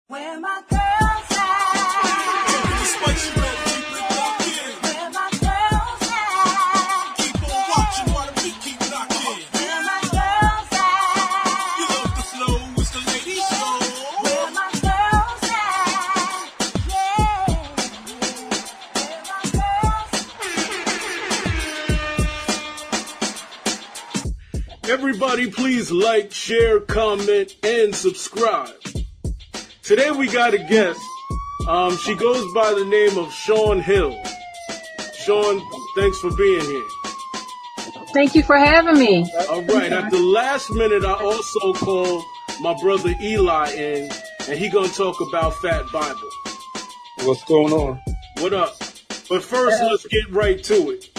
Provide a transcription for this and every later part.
Where my girls at? Spicey, man, keep it locked in. Where my girls at? Keep on watching while the beat keep knocking. Where my girls at? You love the flow, it's the lady show. Where my girls at? Yeah. Where my girls? Everybody please like, share, comment, and subscribe. Today we got a guest. She goes by the name of Shawn Hill. Shawn, thanks for being here. Thank you for having me. All right, at the last minute, I also called my brother Eli in, and he gonna talk about Fat Bible. What's going on? What up? But first, let's get right to it.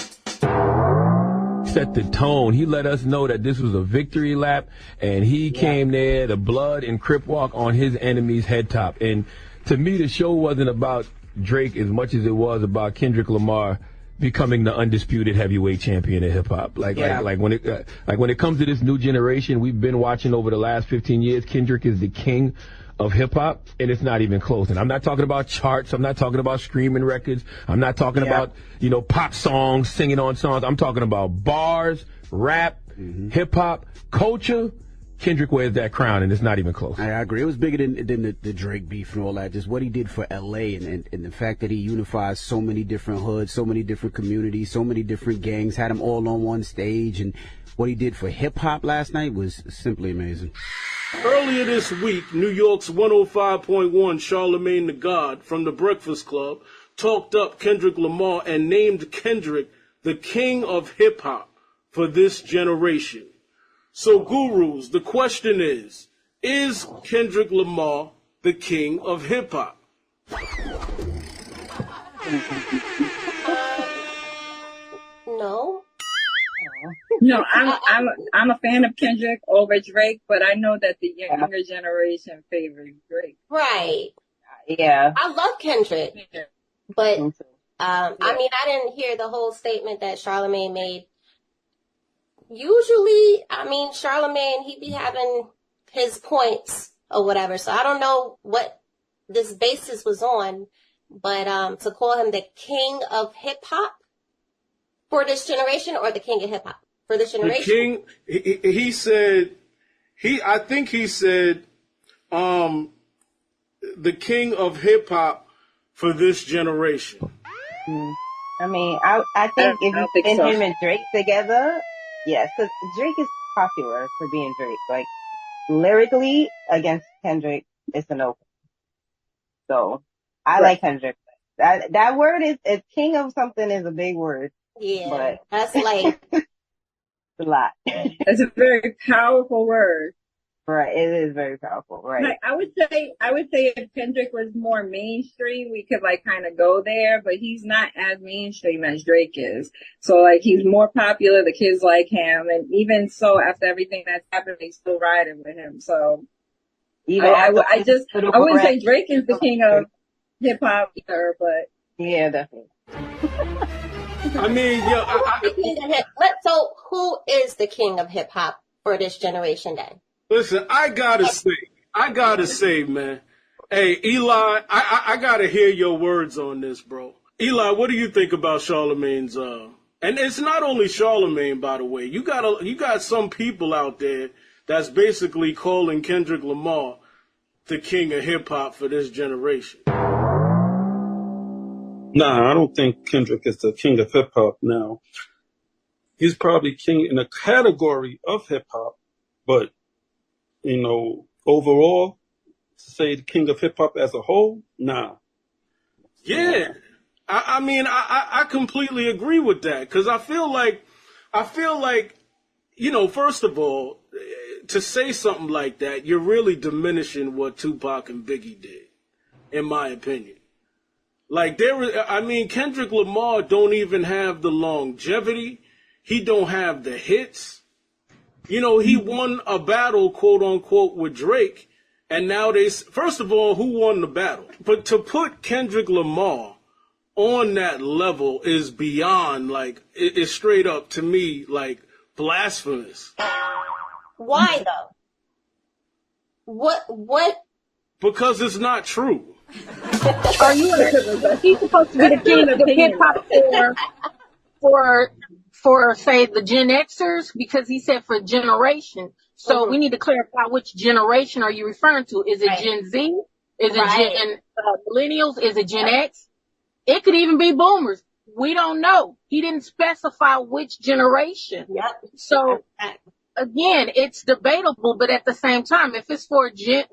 Set the tone. He let us know that this was a victory lap, and he came there, the blood and Crip walk on his enemy's head top. And to me, the show wasn't about Drake as much as it was about Kendrick Lamar becoming the undisputed heavyweight champion of hip hop. Like when it comes to this new generation, we've been watching over the last 15 years. Kendrick is the king of hip hop, and it's not even close. And I'm not talking about charts. I'm not talking about streaming records. I'm not talking about, pop songs, singing on songs. I'm talking about bars, rap, hip hop, culture. Kendrick wears that crown, and it's not even close. I agree. It was bigger than the Drake beef and all that. Just what he did for L.A. and the fact that he unifies so many different hoods, so many different communities, so many different gangs, had them all on one stage. And what he did for hip-hop last night was simply amazing. Earlier this week, New York's 105.1 Charlamagne the God from The Breakfast Club talked up Kendrick Lamar and named Kendrick the king of hip-hop for this generation. So, gurus, the question is Kendrick Lamar the king of hip-hop? No. No, I'm a fan of Kendrick over Drake, but I know that the younger generation favors Drake. Right. Yeah. I love Kendrick, but I mean, I didn't hear the whole statement that Charlamagne made. Usually, I mean, Charlamagne, he be having his points or whatever, so I don't know what this basis was on, but to call him the king of hip-hop for this generation, or the king of hip-hop for this generation? The king, he said, I think he said, the king of hip-hop for this generation. I mean, I think if you put him and Drake together, yes, because Drake is popular for being Drake. Like, lyrically, against Kendrick, it's an open. So, I like Kendrick. That word is king of something is a big word. Yeah, but that's like it's a lot. It's a very powerful word. Right, it is very powerful. Right. Like, I would say if Kendrick was more mainstream, we could like kind of go there, but he's not as mainstream as Drake is. So like he's more popular, the kids like him, and even so, after everything that's happened, they still riding with him. So I wouldn't say Drake is the king of hip hop either, but yeah, definitely. I mean, so who is the king of hip hop for this generation then? Listen, I gotta say, man. Hey, Eli, I gotta hear your words on this, bro. Eli, what do you think about Charlamagne's? And it's not only Charlamagne, by the way. You got some people out there that's basically calling Kendrick Lamar the king of hip hop for this generation. Nah, I don't think Kendrick is the king of hip hop now. He's probably king in a category of hip hop, but overall, to say the king of hip hop as a whole, nah. Yeah, I mean, I completely agree with that, because I feel like, first of all, to say something like that, you're really diminishing what Tupac and Biggie did, in my opinion. Like Kendrick Lamar don't even have the longevity. He don't have the hits. He won a battle, quote unquote, with Drake. And now first of all, who won the battle? But to put Kendrick Lamar on that level is beyond, it's straight up to me, blasphemous. Why though? What Because it's not true. Are you? He's supposed to be the king of hip hop for say the Gen Xers because he said for generation. So we need to clarify which generation are you referring to? Is it Gen Z? Is it Gen millennials? Is it Gen X? It could even be boomers. We don't know. He didn't specify which generation. Yep. So again, it's debatable, but at the same time, if it's for Gen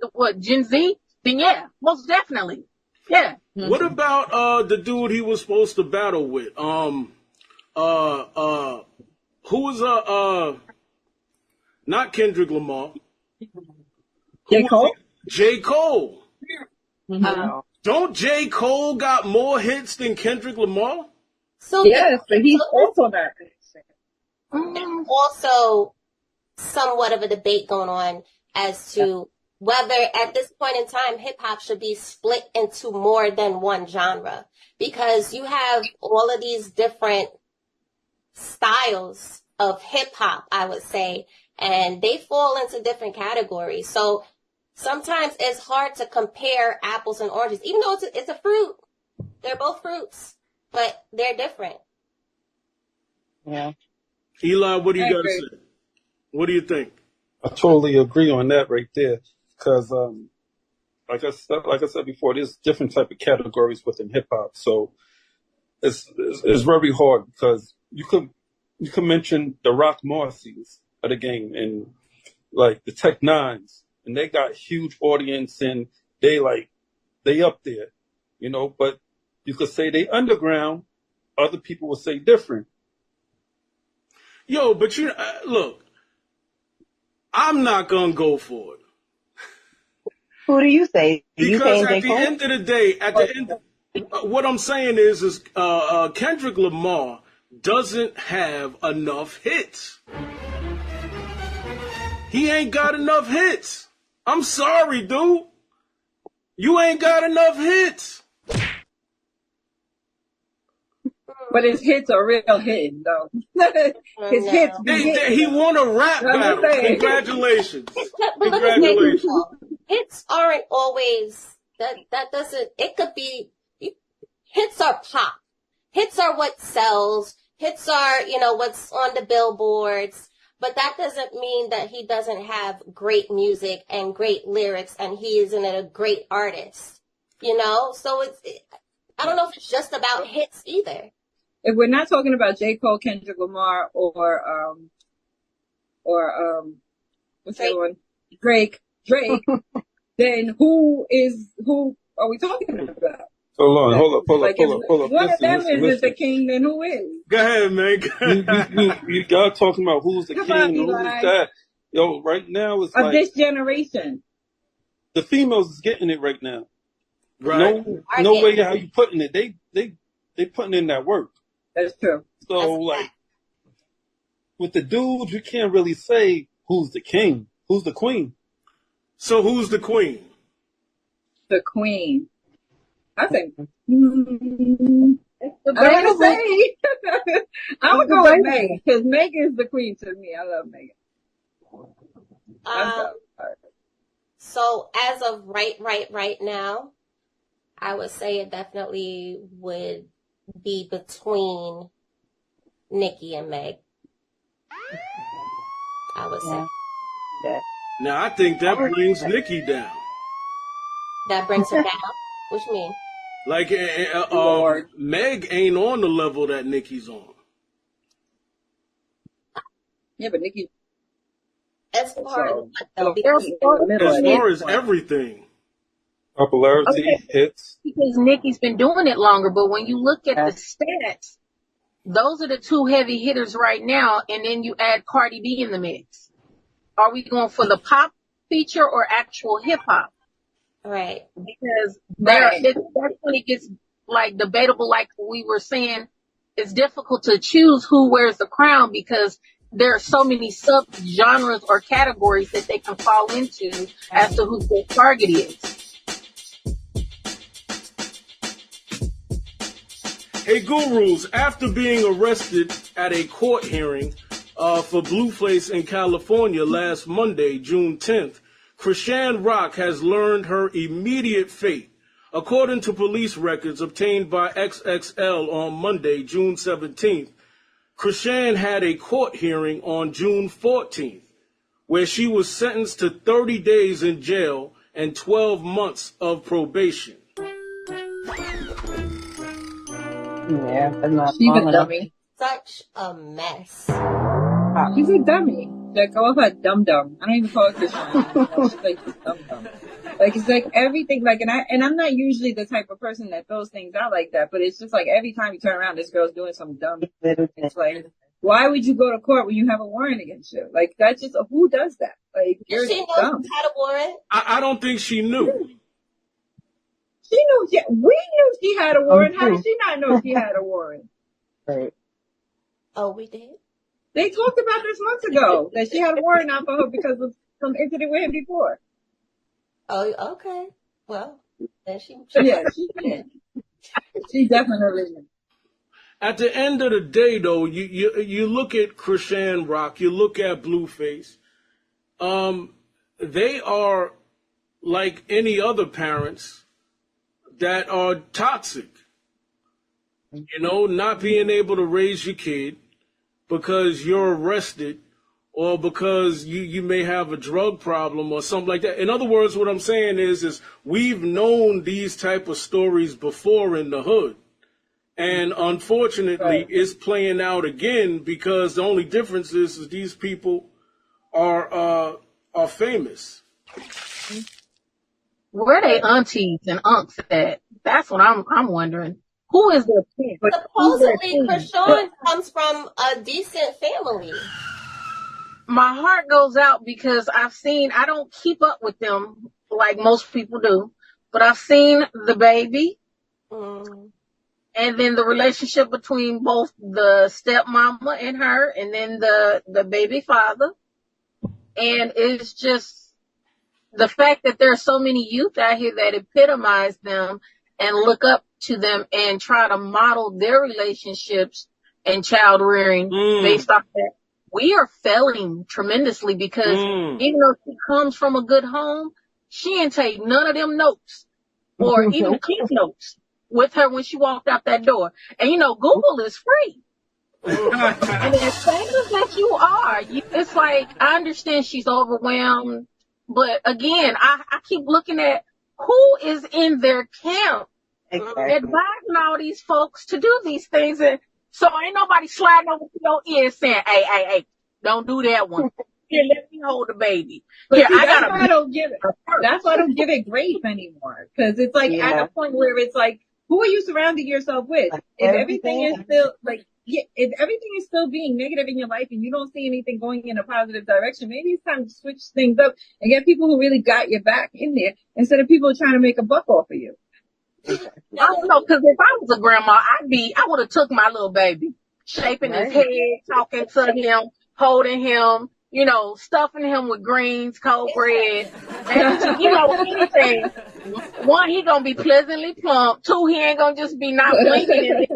Z, then yeah, most definitely. Yeah. What about the dude he was supposed to battle with? Who was not Kendrick Lamar? J. Cole? J. Cole. Mm-hmm. Don't J. Cole got more hits than Kendrick Lamar? So yes, but he's also not. There's also somewhat of a debate going on as to whether at this point in time hip hop should be split into more than one genre, because you have all of these different styles of hip hop, I would say, and they fall into different categories. So sometimes it's hard to compare apples and oranges, even though it's a fruit. They're both fruits, but they're different. Yeah. Eli, what do you got to say? What do you think? I totally agree on that right there, because like I said before, there's different type of categories within hip hop. So it's very hard because you could mention the Rock Marcy's of the game and like the Tech Nines, and they got huge audience and they up there, you know. But you could say they underground. Other people will say different. Yo, but look, I'm not gonna go for it. Who do you say? Because at the end of the day, what I'm saying is Kendrick Lamar doesn't have enough hits. He ain't got enough hits. I'm sorry, dude. You ain't got enough hits. But his hits are real hits, though. His hits. He won a rap battle. Congratulations. But Congratulations. Hits aren't always that doesn't. It could be hits are pop. Hits are what sells. Hits are what's on the billboards. But that doesn't mean that he doesn't have great music and great lyrics, and he isn't a great artist. So I don't know if it's just about hits either. If we're not talking about J. Cole, Kendrick Lamar, or what's the other one? Drake, then who are we talking about? Hold up. One of them is the king, then who is? Go ahead, man. You got talking about who's the king and who's that. Yo, right now it's of like this generation. The females is getting it right now. Right. No way how you putting it. They putting in that work. That's true. So with the dudes, you can't really say who's the king, who's the queen. So who's the queen? The queen. I think. I'm gonna say. I'm gonna go with Meg, because Meg is the queen to me. I love Megan. So as of right now, I would say it definitely would be between Nicki and Meg. I would say. Yeah. Now I think that brings Nicki down. That brings her down. What you mean? Like, Meg ain't on the level that Nicki's on. Yeah, but Nicki. As far as everything. Popularity, hits. Because Nicki's been doing it longer, but when you look at the stats, those are the two heavy hitters right now, and then you add Cardi B in the mix. Are we going for the pop feature or actual hip hop? Right. Because that's when it gets debatable, like we were saying. It's difficult to choose who wears the crown because there are so many sub-genres or categories that they can fall into as to who their target is. Hey, Gurus, after being arrested at a court hearing for Blueface in California last Monday, June 10th, Chrisean Rock has learned her immediate fate. According to police records obtained by XXL on Monday, June 17th, Chrisean had a court hearing on June 14th, where she was sentenced to 30 days in jail and 12 months of probation. Yeah, that's not She's long a enough. dummy. Such a mess. She's a dummy. Like, call her dumb dumb. I don't even call her Christian. She's like dumb dumb. Like, it's like everything. Like, and I'm not usually the type of person that throws things out like that. But it's just like every time you turn around, this girl's doing some dumb. It's like, why would you go to court when you have a warrant against you? Like, that's just who does that? Like, you're She knows dumb. she had a warrant. I don't think she knew. She knew. We knew she had a warrant. How did she not know she had a warrant? Right. Oh, we did? They talked about this months ago that she had a warrant out for her because of some incident with him before. Oh, okay. Well, then she Yeah, she did. She definitely did. At the end of the day, though, you look at Chrisean Rock, you look at Blueface. They are like any other parents that are toxic. You know, not being able to raise your kid because you're arrested or because you may have a drug problem or something like that. In other words, what I'm saying is we've known these type of stories before in the hood. And unfortunately, it's playing out again because the only difference is these people are famous. Where they aunties and unks at? That's what I'm wondering. Who is their parent? supposedly Chrisean comes from a decent family. My heart goes out because I don't keep up with them like most people do, but I've seen the baby and then the relationship between both the stepmama and her and then the baby father. And it's just the fact that there are so many youth out here that epitomize them and look up to them and try to model their relationships and child rearing based off that. We are failing tremendously because even though she comes from a good home, she didn't take none of them notes or even the cliff notes with her when she walked out that door. And you know, Google is free. And as famous as you are, it's like, I understand she's overwhelmed, but again, I keep looking at who is in their camp advising all these folks to do these things. And so ain't nobody sliding over to your ear saying, hey, don't do that one. Here, let me hold the baby. Here, That's why I don't give it grace anymore. Because it's like at a point where it's like, who are you surrounding yourself with? If everything is still if everything is still being negative in your life and you don't see anything going in a positive direction, maybe it's time to switch things up and get people who really got your back in there instead of people trying to make a buck off of you. I don't know, because if I was a grandma, I would have took my little baby, shaping his head, talking to him, holding him, you know, stuffing him with greens, cold bread, and, you know, anything. One, he gonna be pleasantly plump. Two, he ain't gonna just be not blinking.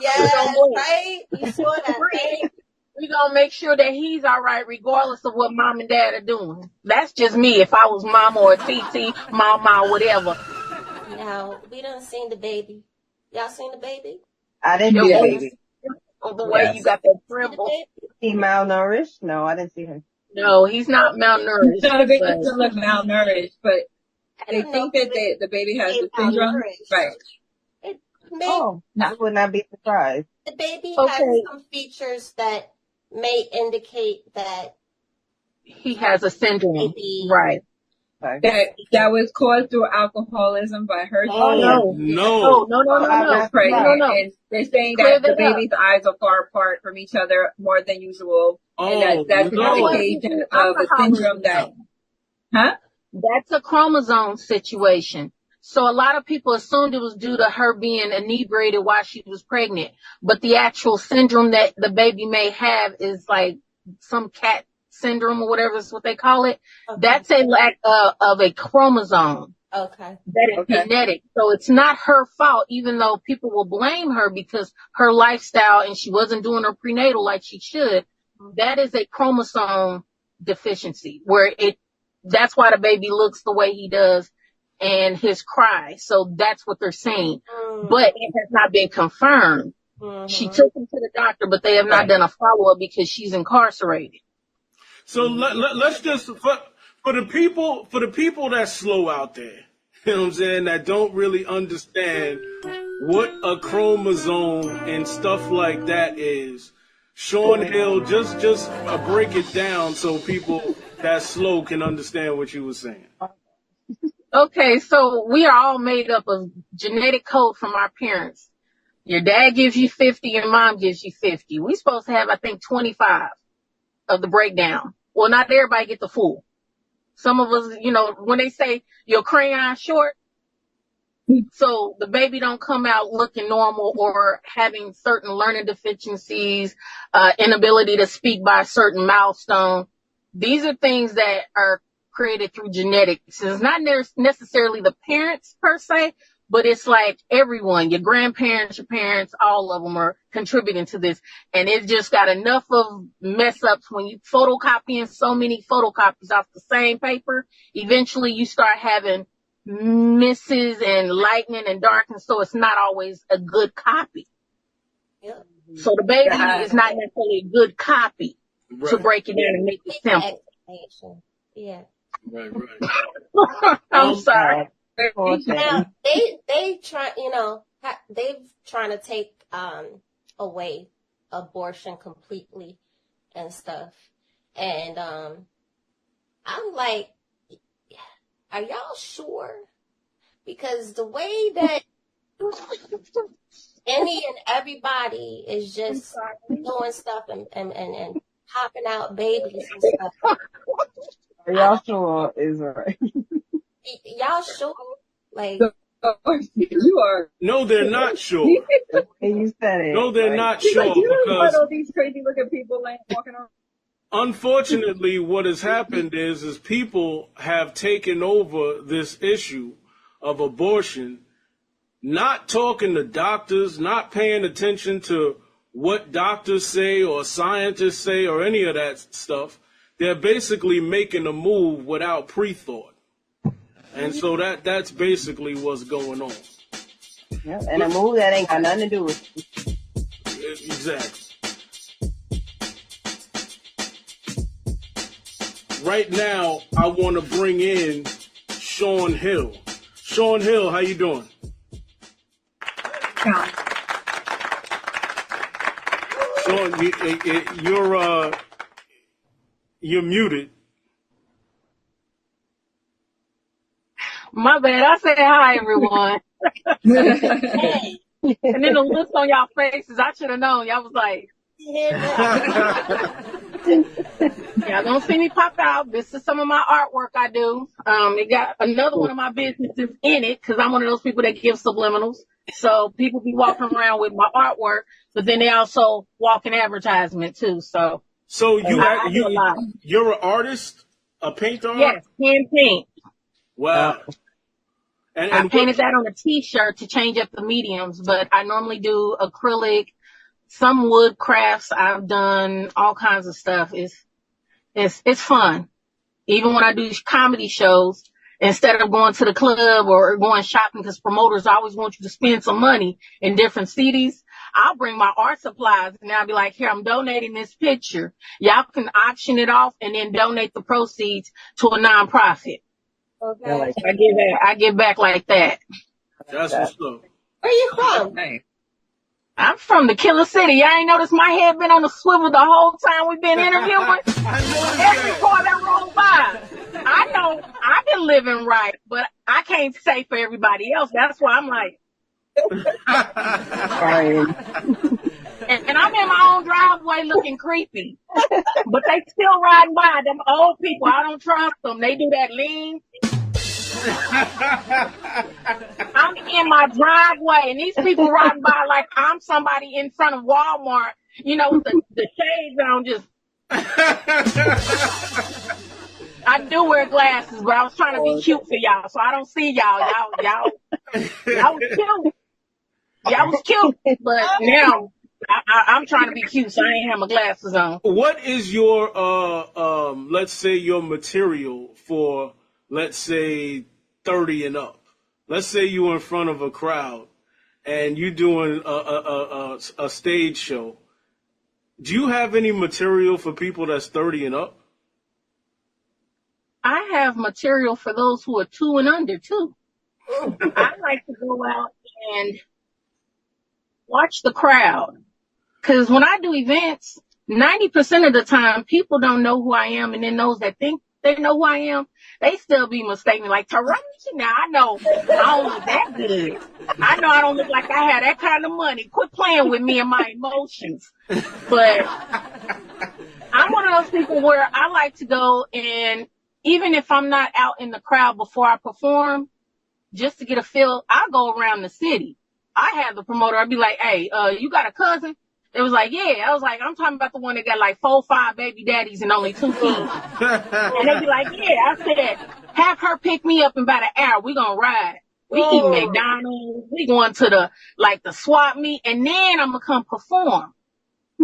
Yes, right? You saw that, right? We gonna make sure that he's all right, regardless of what mom and dad are doing. That's just me. If I was mama or TT, mama or whatever. Now, we done seen the baby. Y'all seen the baby? I didn't see the baby. Oh, the way you got that tremble. He malnourished? No, I didn't see him. No, he's not malnourished. He's not a big look malnourished, but they think that the baby has the syndrome. Right. I would not be surprised. The baby has some features that may indicate that he has a syndrome. Right. That was caused through alcoholism by her. No. And they're saying that the baby's eyes are far apart from each other more than usual. And that's an indication of a syndrome That's a chromosome situation. So a lot of people assumed it was due to her being inebriated while she was pregnant. But the actual syndrome that the baby may have is like some cat syndrome or whatever is what they call it. Okay. That's a lack of a chromosome. Okay. That is genetic. So it's not her fault, even though people will blame her because her lifestyle and she wasn't doing her prenatal like she should. That is a chromosome deficiency where that's why the baby looks the way he does and his cry. So that's what they're saying. But it has not been confirmed. She took him to the doctor, but they have not done a follow-up because she's incarcerated. So let's just for the people that's slow out there, you know what I'm saying, that don't really understand what a chromosome and stuff like that is. Sean Hill, just break it down so people that slow can understand what you were saying. Okay, so we are all made up of genetic code from our parents. Your dad gives you 50, your mom gives you 50. We're supposed to have, I think, 25 of the breakdown. Well, not everybody get the full. Some of us, you know, when they say your crayon short, so the baby don't come out looking normal or having certain learning deficiencies, inability to speak by a certain milestone. These are things that are created through genetics. It's not necessarily the parents per se, but it's like everyone, your grandparents, your parents, all of them are contributing to this. And it just got enough of mess ups when you photocopying so many photocopies off the same paper. Eventually you start having misses and lightning and darkness, so it's not always a good copy. Yep. So the baby is not necessarily a good copy to break it down and make it simple. Yeah. Right. I'm sorry. Now they try, you know, they've trying to take away abortion completely and stuff, and I'm like, are y'all sure? Because the way that any and everybody is just doing stuff and popping out babies and stuff. Are y'all sure is right? Y'all sure? Like, you are. No, they're not sure. And you said it. No, they're not sure Like, you don't because want all these crazy looking people like walking around. unfortunately, what has happened is people have taken over this issue of abortion, not talking to doctors, not paying attention to what doctors say or scientists say or any of that stuff. They're basically making a move without pre-thought. And so that's basically what's going on. Yeah, and a move that ain't got nothing to do with it. Exactly. Right now, I want to bring in Sean Hill. Sean Hill, how you doing? Sean, you're muted. My bad. I said hi, everyone. And then the looks on y'all faces, I should have known. Y'all was like, y'all gonna see me pop out. This is some of my artwork I do. It got another one of my businesses in it because I'm one of those people that give subliminals. So people be walking around with my artwork, but then they also walk in advertisement too. So you're an artist, a painter? Yes, hand paint. Wow. And I painted that on a t-shirt to change up the mediums, but I normally do acrylic, some wood crafts. I've done all kinds of stuff. It's fun. Even when I do comedy shows, instead of going to the club or going shopping, because promoters always want you to spend some money in different cities, I'll bring my art supplies and I'll be like, here, I'm donating this picture. Y'all can auction it off and then donate the proceeds to a nonprofit. okay. I give back like that. that's what's up. Where you from? I'm from the Killer City. Y'all ain't noticed my head been on the swivel the whole time we've been interviewing? Every car that rolled by. I know I've been living right, but I can't say for everybody else. That's why I'm like, and I'm in my own driveway looking creepy. But they still riding by. Them old people, I don't trust them. They do that lean. I'm in my driveway, and these people riding by like I'm somebody in front of Walmart, you know, with the shades on. Just, I do wear glasses, but I was trying to be cute for y'all, so I don't see y'all. Y'all was cute. Y'all was cute, but now I'm trying to be cute, so I ain't have my glasses on. What is your let's say your material for, let's say, 30 and up? Let's say you're in front of a crowd and you're doing a stage show. Do you have any material for people that's 30 and up? I have material for those who are 2 and under too. I like to go out and watch the crowd. Because when I do events, 90% of the time, people don't know who I am, and then those that think they know who I am, they still be mistaken. Like, Charlamagne, now I know I don't look that good. I know I don't look like I have that kind of money. Quit playing with me and my emotions. But I'm one of those people where I like to go, and even if I'm not out in the crowd before I perform, just to get a feel, I'll go around the city. I have the promoter. I'd be like, hey, you got a cousin? It was like, yeah. I was like, I'm talking about the one that got like 4, 5 baby daddies and only 2 kids. And they'd be like, yeah. I said, have her pick me up in about an hour. We gonna ride. We eat McDonald's. We going to the swap meet, and then I'm gonna come perform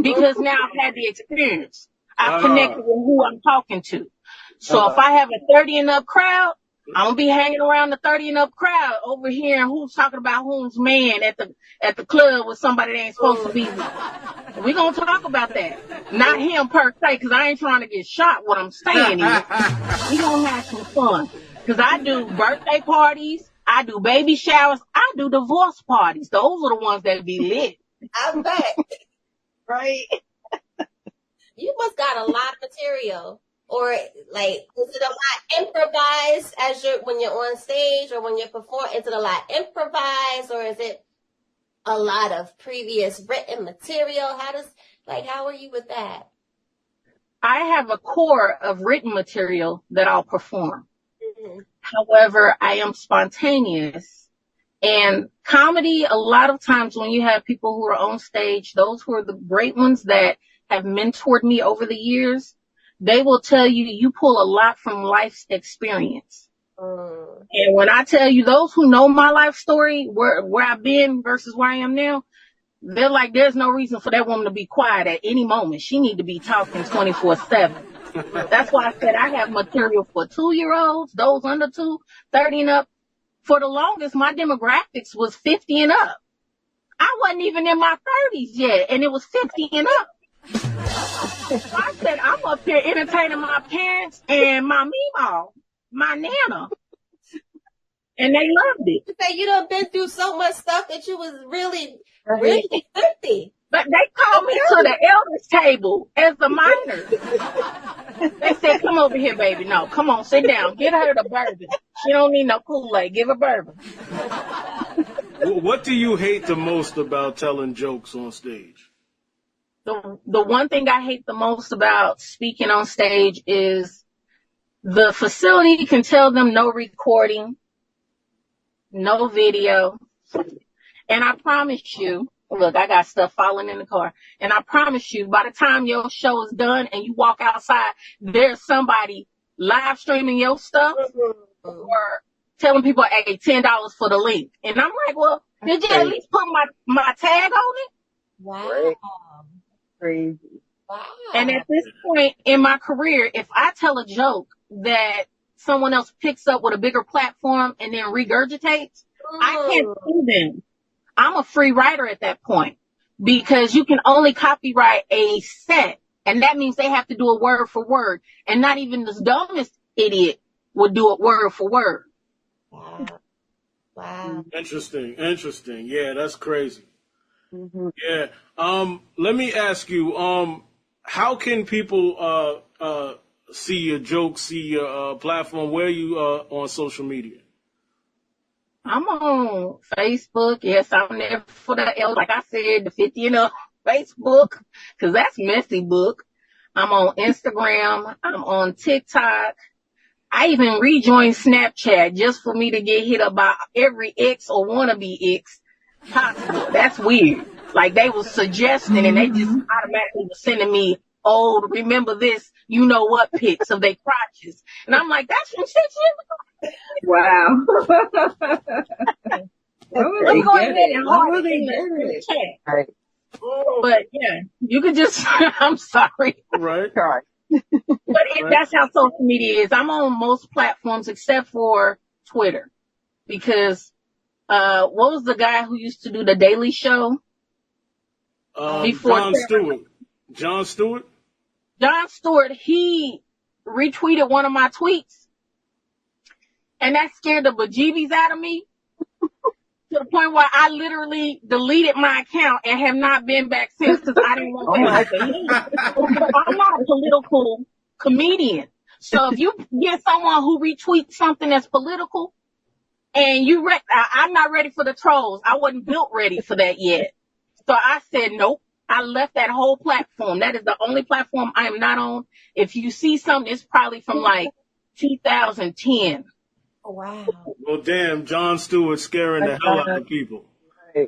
because now I've had the experience. I've connected with who I'm talking to. So if I have a 30 and up crowd, I'm gonna be hanging around the 30 and up crowd over here, and who's talking about who's man at the club with somebody they ain't supposed to be with. We gonna talk about that. Not him per se, because I ain't trying to get shot. What I'm saying is, we gonna have some fun. Because I do birthday parties, I do baby showers, I do divorce parties. Those are the ones that be lit. I bet. Right? You must got a lot of material. Or like, is it a lot improvised when you're on stage or when you're performing? Is it a lot improvised, or is it a lot of previous written material? How are you with that? I have a core of written material that I'll perform. Mm-hmm. However, I am spontaneous. And comedy, a lot of times when you have people who are on stage, those who are the great ones that have mentored me over the years, they will tell you, you pull a lot from life's experience. And when I tell you, those who know my life story, where I've been versus where I am now, they're like, there's no reason for that woman to be quiet at any moment. She need to be talking 24/7. That's why I said I have material for 2-year-olds, those under 2, 30 and up. For the longest, my demographics was 50 and up. I wasn't even in my 30s yet, and it was 50 and up. So I said, I'm up here entertaining my parents and my Meemaw, my Nana. And they loved it. You say you done been through so much stuff that you was really 50. But they called me to the elders table as a minor. They said, come over here, baby. No, come on, sit down. Get her the bourbon. She don't need no Kool-Aid. Give her bourbon. What do you hate the most about telling jokes on stage? The one thing I hate the most about speaking on stage is the facility can tell them no recording, no video. And I promise you, look, I got stuff falling in the car. And I promise you, by the time your show is done and you walk outside, there's somebody live streaming your stuff or telling people, hey, $10 for the link. And I'm like, well, did you at least put my tag on it? Wow. Crazy. Wow. And at this point in my career, if I tell a joke that someone else picks up with a bigger platform and then regurgitates, I can't sue them. I'm a free writer at that point because you can only copyright a set. And that means they have to do it word for word. And not even the dumbest idiot would do it word for word. Wow. Wow. Interesting. Yeah, that's crazy. Mm-hmm. Yeah. Let me ask you, how can people see your jokes, see your platform? Where are you on social media? I'm on Facebook. Yes, I'm there for the L, like I said, the 50 and up Facebook, because that's messy book. I'm on Instagram. I'm on TikTok. I even rejoined Snapchat just for me to get hit up by every ex or wannabe ex possible. That's weird. Like they was suggesting and they just automatically was sending me old, remember this, you know what pics of their crotches. And I'm like, that's from 6 years ago. Wow. I'm going in and hard in the chat. Right. But You could just, I'm sorry. Right. Sorry. But that's how social media is. I'm on most platforms except for Twitter. Because, what was the guy who used to do the Daily Show? Before Jon Stewart. Jon Stewart? Jon Stewart, he retweeted one of my tweets. And that scared the bejeebies out of me. To the point where I literally deleted my account and have not been back since because I didn't want that to me. I'm not a political comedian. So if you get someone who retweets something that's political and I'm not ready for the trolls. I wasn't built ready for that yet. So I said, nope. I left that whole platform. That is the only platform I am not on. If you see something, it's probably from like 2010. Oh, wow. Well, damn, Jon Stewart scaring the hell out of people.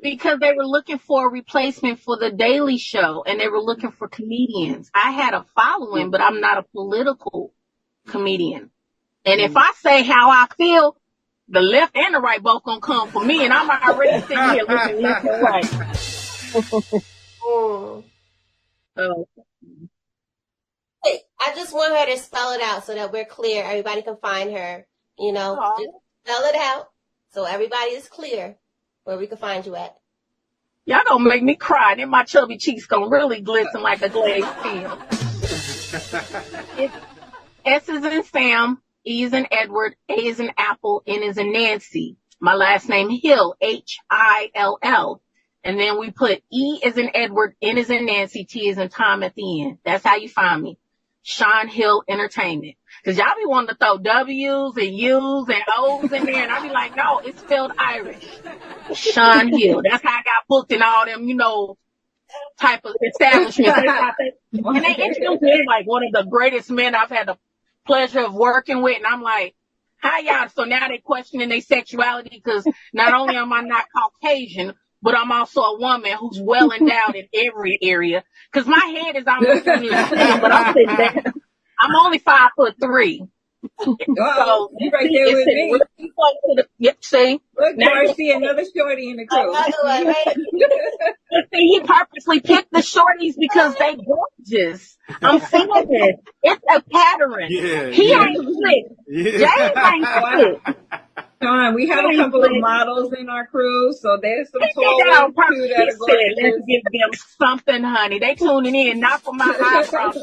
Because they were looking for a replacement for the Daily Show, and they were looking for comedians. I had a following, but I'm not a political comedian. And if I say how I feel, the left and the right both gonna come for me, and I'm already sitting here looking left and right. Hey, I just want her to spell it out so that we're clear. Everybody can find her. You know, just spell it out so everybody is clear where we can find you at. Y'all gonna make me cry, then my chubby cheeks gonna really glisten like a glazed film. S is in Sam, E is in Edward, A is in Apple, N is in Nancy. My last name Hill, Hill. And then we put E is in Edward, N is in Nancy, T is in Tom at the end. That's how you find me. Sean Hill Entertainment. Because y'all be wanting to throw W's and U's and O's in there. And I be like, no, it's spelled Irish. Sean Hill. That's how I got booked in all them, type of establishments. And they introduced me like one of the greatest men I've had the pleasure of working with. And I'm like, hi, y'all. So now they questioning their sexuality because not only am I not Caucasian, but I'm also a woman who's well endowed in every area. Because my head is almost but I'm sitting there. I'm only 5'3". So you right there with me. Yep, see? Look, Darcy, another shorty in the crew. Another one, right? See, he purposely picked the shorties because they gorgeous. I'm seeing it. It's a pattern. Yeah, He ain't slick. James ain't slick. Sean, we have a couple of models in our crew, so there's some tall Let's gorgeous. give them something, honey. They tuning in, not for my eyebrows.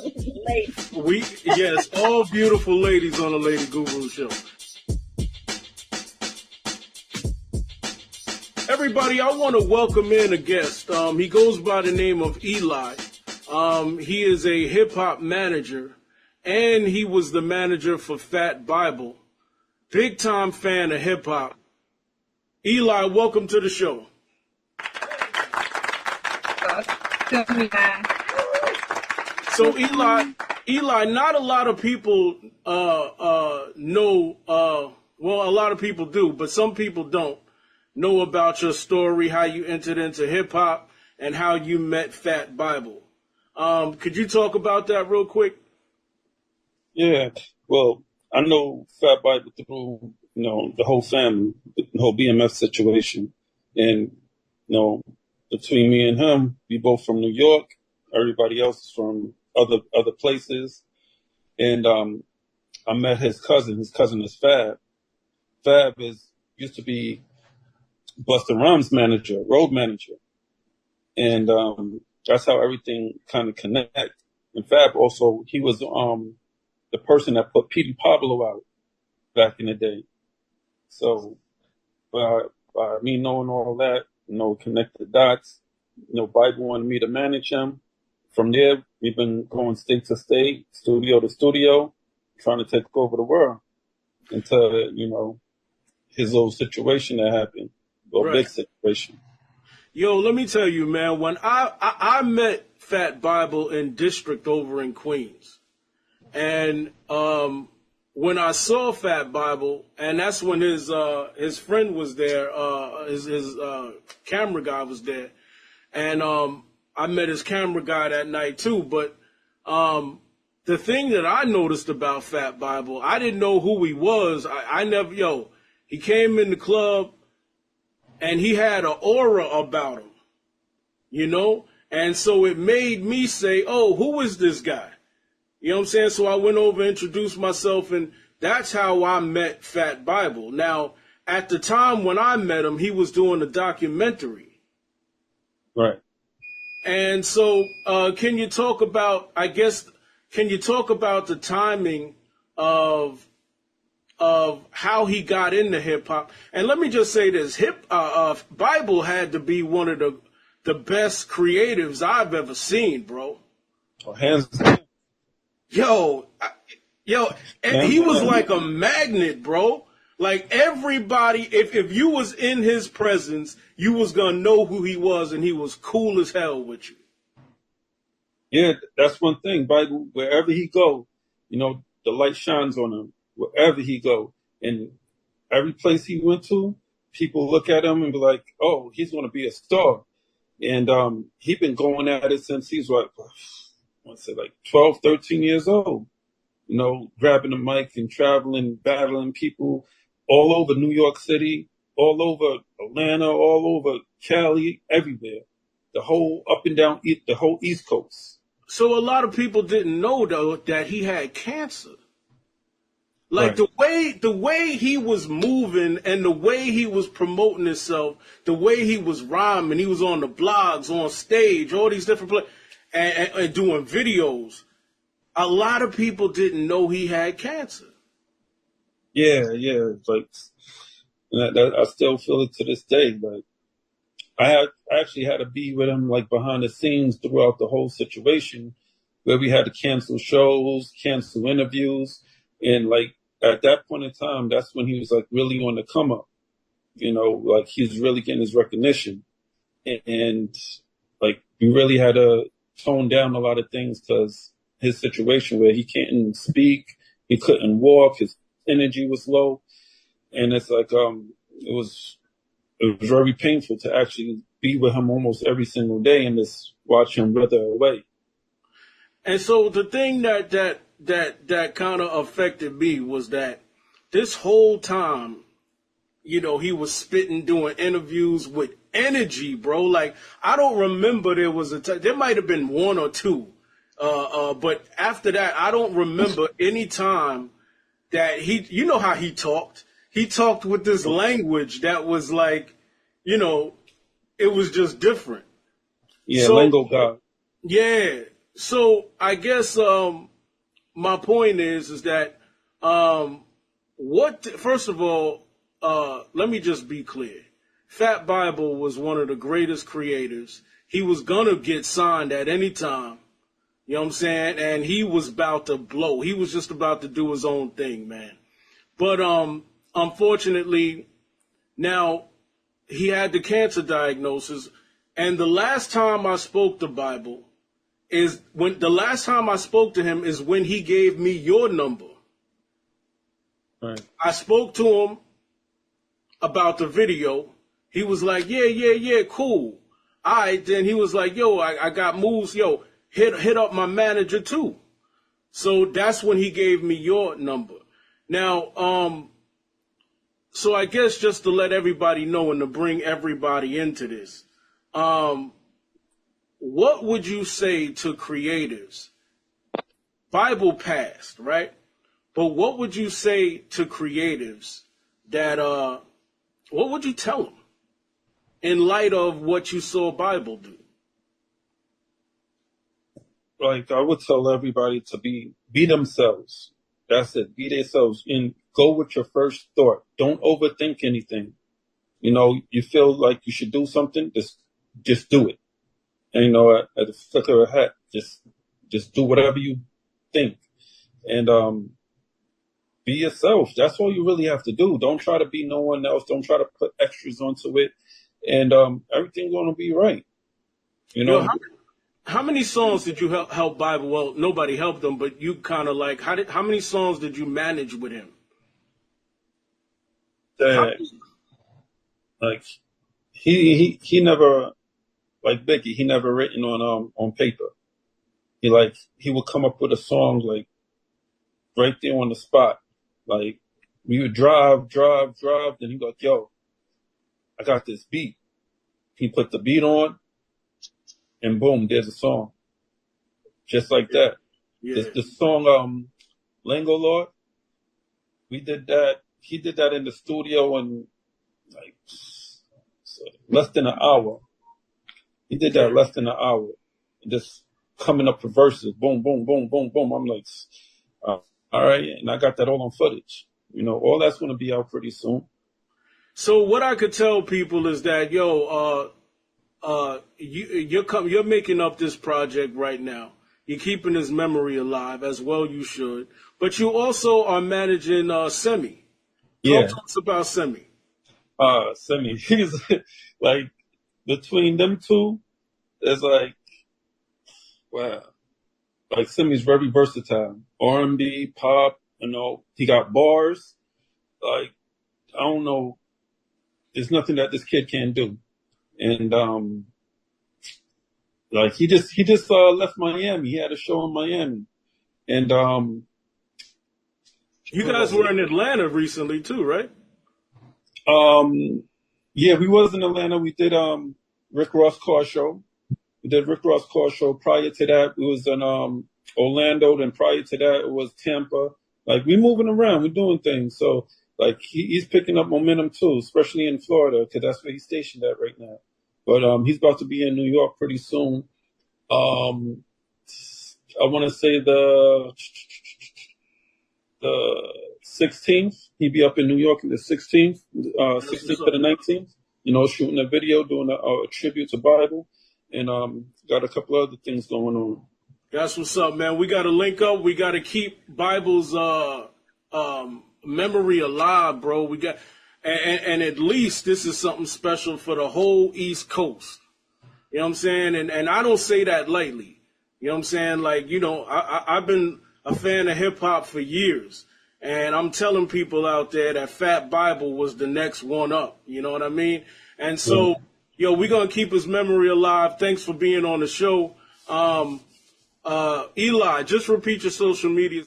Yes, all beautiful ladies on the Lady Guru Show. Everybody, I want to welcome in a guest. He goes by the name of Eli. He is a hip-hop manager, and he was the manager for Fat Bible. Big time fan of hip hop. Eli, welcome to the show. So Eli, not a lot of people know. Well, a lot of people do, but some people don't know about your story, how you entered into hip hop, and how you met Fat Bible. Could you talk about that real quick? Yeah. Well, I know Fat Bible through, the whole family, the whole BMF situation. And, between me and him, we both from New York. Everybody else is from other places. And I met his cousin. His cousin is Fab. Fab used to be Busta Rhymes manager, road manager. And that's how everything kind of connect. And Fab also, he was the person that put Petey Pablo out back in the day. So by me knowing all that, connect the dots, Bible wanted me to manage him. From there, we've been going state to state, studio to studio, trying to take over the world until, his little situation that happened, big situation. Yo, let me tell you, man, when I met Fat Bible in District over in Queens. And when I saw Fat Bible, and that's when his friend was there, his camera guy was there, and I met his camera guy that night too. But the thing that I noticed about Fat Bible, I didn't know who he was. He came in the club, and he had an aura about him, And so it made me say, oh, who is this guy? You know what I'm saying? So I went over, introduced myself, and that's how I met Fat Bible. Now, at the time when I met him, he was doing a documentary. Right. And so can you talk about, can you talk about the timing of how he got into hip hop? And let me just say this, Bible had to be one of the best creatives I've ever seen, bro. Oh, hands down. Yo, and he was like a magnet, bro. Like everybody, if you was in his presence, you was gonna know who he was, and he was cool as hell with you. Yeah, that's one thing. Bible, wherever he go, you know, the light shines on him. Wherever he go, and every place he went to, people look at him and be like, "Oh, he's gonna be a star." And he been going at it since he's like, I want to say like 12, 13 years old. You know, grabbing the mic and traveling, battling people all over New York City, all over Atlanta, all over Cali, everywhere. The whole up and down, the whole East Coast. So a lot of people didn't know though that he had cancer. Like Right. the way he was moving and the way he was promoting himself, the way he was rhyming, he was on the blogs, on stage, all these different places, and doing videos. A lot of people didn't know he had cancer. Yeah. It's like I still feel it to this day. Like I actually had to be with him like behind the scenes throughout the whole situation, where we had to cancel shows, cancel interviews, and like at that point in time, that's when he was like really on the come up. You know, like he was really getting his recognition, and like we really had to tone down a lot of things because his situation where he couldn't speak, he couldn't walk, his energy was low, and it's like it was very painful to actually be with him almost every single day and just watch him wither away. And so the thing that kind of affected me was that this whole time, you know, he was spitting, doing interviews with energy, bro. Like I don't remember there was there might have been one or two, but after that, I don't remember any time that you know how he talked. He talked with this language that was like, you know, it was just different. Yeah, So, lingo god. yeah. So I guess my point is that first of all, let me just be clear. Fat Bible was one of the greatest creators. He was gonna get signed at any time. You know what I'm saying? And he was about to blow. He was just about to do his own thing, man. But unfortunately, now he had the cancer diagnosis. And the last time I spoke to Bible last time I spoke to him is when he gave me your number. Right. I spoke to him about the video. He was like, yeah, cool. All right, then he was like, yo, I got moves. Yo, hit up my manager too. So that's when he gave me your number. Now, so I guess just to let everybody know and to bring everybody into this, what would you say to creators? Bible passed, right? But what would you say to creatives that, what would you tell them in light of what you saw Bible do? Like I would tell everybody to be themselves. That's it. Be themselves and go with your first thought. Don't overthink anything. You know, you feel like you should do something, just do it. And you know, at the flick of a hat, just do whatever you think. And be yourself. That's all you really have to do. Don't try to be no one else. Don't try to put extras onto it. And everything's gonna be right. You know. Yo, how many songs did you help Bible? Well, nobody helped him, but you kind of like, how many songs did you manage with him? Like he never, like Biggie, he never written on paper. He would come up with a song like right there on the spot. Like we would drive, then he'd be like, yo, I got this beat. He put the beat on, and boom, there's a song. Just like that. Yeah. The song Lingo Lord, we did that. He did that in the studio in like less than an hour. He did that less than an hour. Just coming up for verses, boom, boom, boom, boom, boom. I'm like, all right, and I got that all on footage. You know, all that's going to be out pretty soon. So what I could tell people is that, you're making up this project right now. You're keeping his memory alive, as well you should. But you also are managing Semi. Yeah. Talk to us about Semi. Semi, he's like, between them two, there's like, wow. Like, Semi's very versatile. R&B, pop, you know, he got bars. Like, I don't know. There's nothing that this kid can't do. And, like, he just left Miami. He had a show in Miami. And, You guys were in Atlanta recently too, right? yeah, we was in Atlanta. We did, Rick Ross Car Show. We did Rick Ross Car Show. Prior to that, it was in, Orlando. Then prior to that, it was Tampa. Like, we moving around. We're doing things. So, like, he's picking up momentum too, especially in Florida, because that's where he's stationed at right now. But he's about to be in New York pretty soon. I want to say the 16th. He'd be up in New York on the 16th, 16th to the 19th. You know, shooting a video, doing a tribute to Bible, and got a couple other things going on. That's what's up, man. We got to link up. We got to keep Bible's memory alive, bro. We got, and at least this is something special for the whole East Coast. You know what I'm saying? And I don't say that lightly. You know what I'm saying? Like, you know, I've been a fan of hip hop for years, and I'm telling people out there that Fat Bible was the next one up. You know what I mean? And so, we're gonna keep his memory alive. Thanks for being on the show. Eli, just repeat your social media.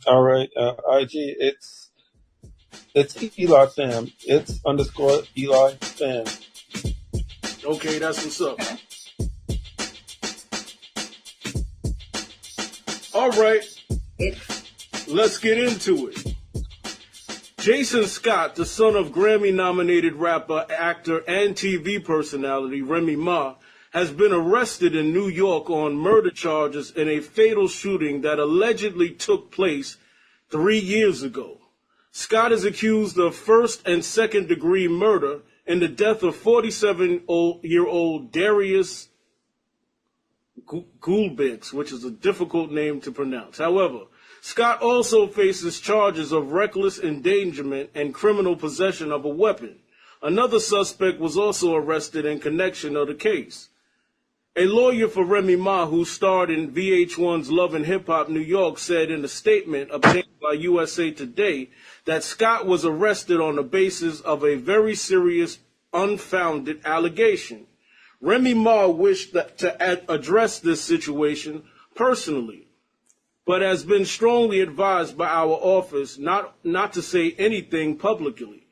All right, IG, it's Eli Fam. It's _ Eli Fam. Okay, that's what's up. All right, let's get into it. Jason Scott, the son of Grammy-nominated rapper, actor, and TV personality Remy Ma, has been arrested in New York on murder charges in a fatal shooting that allegedly took place 3 years ago. Scott is accused of first and second degree murder in the death of 47-year-old Darius Gulbix, which is a difficult name to pronounce. However, Scott also faces charges of reckless endangerment and criminal possession of a weapon. Another suspect was also arrested in connection of the case. A lawyer for Remy Ma, who starred in VH1's Love and Hip Hop New York, said in a statement obtained by USA Today that Scott was arrested on the basis of a very serious, unfounded allegation. Remy Ma wished to address this situation personally, but has been strongly advised by our office not to say anything publicly,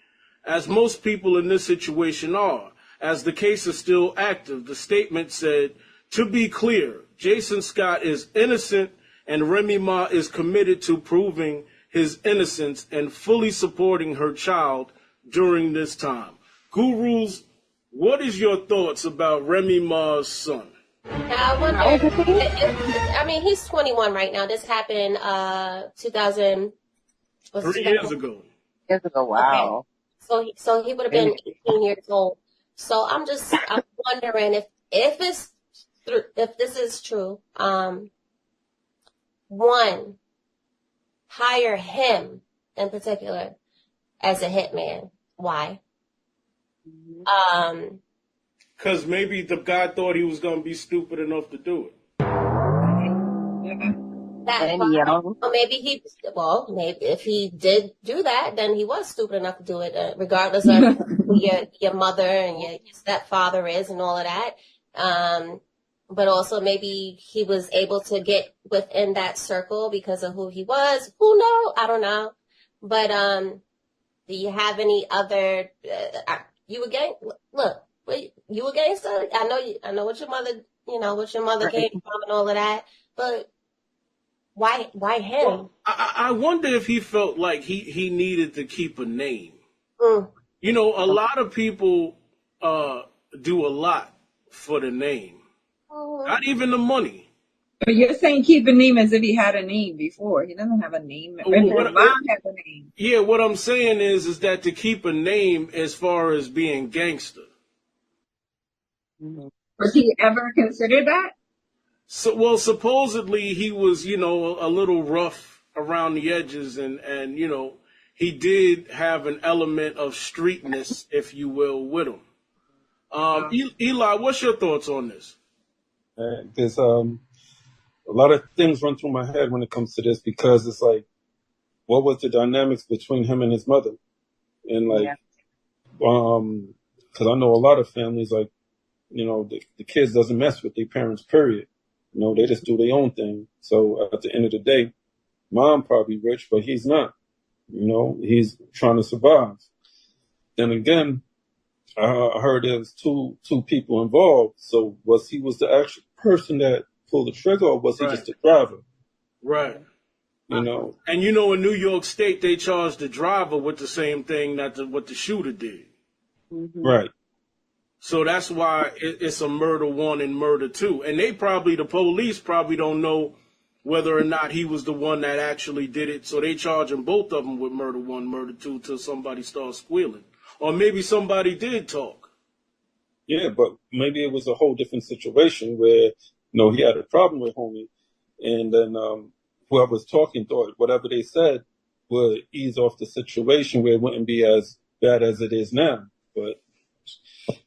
as most people in this situation are, as the case is still active. The statement said, "To be clear, Jason Scott is innocent and Remy Ma is committed to proving his innocence and fully supporting her child during this time." Gurus, what is your thoughts about Remy Ma's son? Now, I wonder, I mean, he's 21 right now. This happened 3 years ago. Years ago, wow. Okay. So he would have been 18 years old. So I'm wondering if this is true. One, hire him in particular as a hitman. Why? Because maybe the guy thought he was going to be stupid enough to do it. Maybe if he did do that, then he was stupid enough to do it, regardless of who your mother and your stepfather is and all of that. But also maybe he was able to get within that circle because of who he was. Who knows? I don't know. But do you have any other? You a gang? Look, you a gangster? I know what your mother what your mother came from and all of that. But why him? Well, I wonder if he felt like he needed to keep a name. Mm. A lot of people do a lot for the name, not even the money. But you're saying keep a name as if he had a name before. He doesn't have a name. His mom has a name. Yeah, what I'm saying is that to keep a name as far as being gangster. Was he ever considered that? So, well, supposedly he was, a little rough around the edges, and he did have an element of streetness, if you will, with him. Eli, what's your thoughts on this? There's a lot of things run through my head when it comes to this, because it's like, what was the dynamics between him and his mother? And because I know a lot of families, like, the kids doesn't mess with their parents, period. They just do their own thing. So at the end of the day, mom probably rich, but he's not. He's trying to survive. Then again, I heard there was two people involved. So was he the actual person that pulled the trigger, or was he just a driver? Right. And in New York State, they charged the driver with the same thing what the shooter did. Mm-hmm. Right. So that's why it's a murder 1 and murder 2. And the police probably don't know whether or not he was the one that actually did it. So they charging both of them with murder 1, murder 2 till somebody starts squealing. Or maybe somebody did talk. Yeah, but maybe it was a whole different situation where, he had a problem with homie. And then whoever was talking thought whatever they said would ease off the situation where it wouldn't be as bad as it is now. But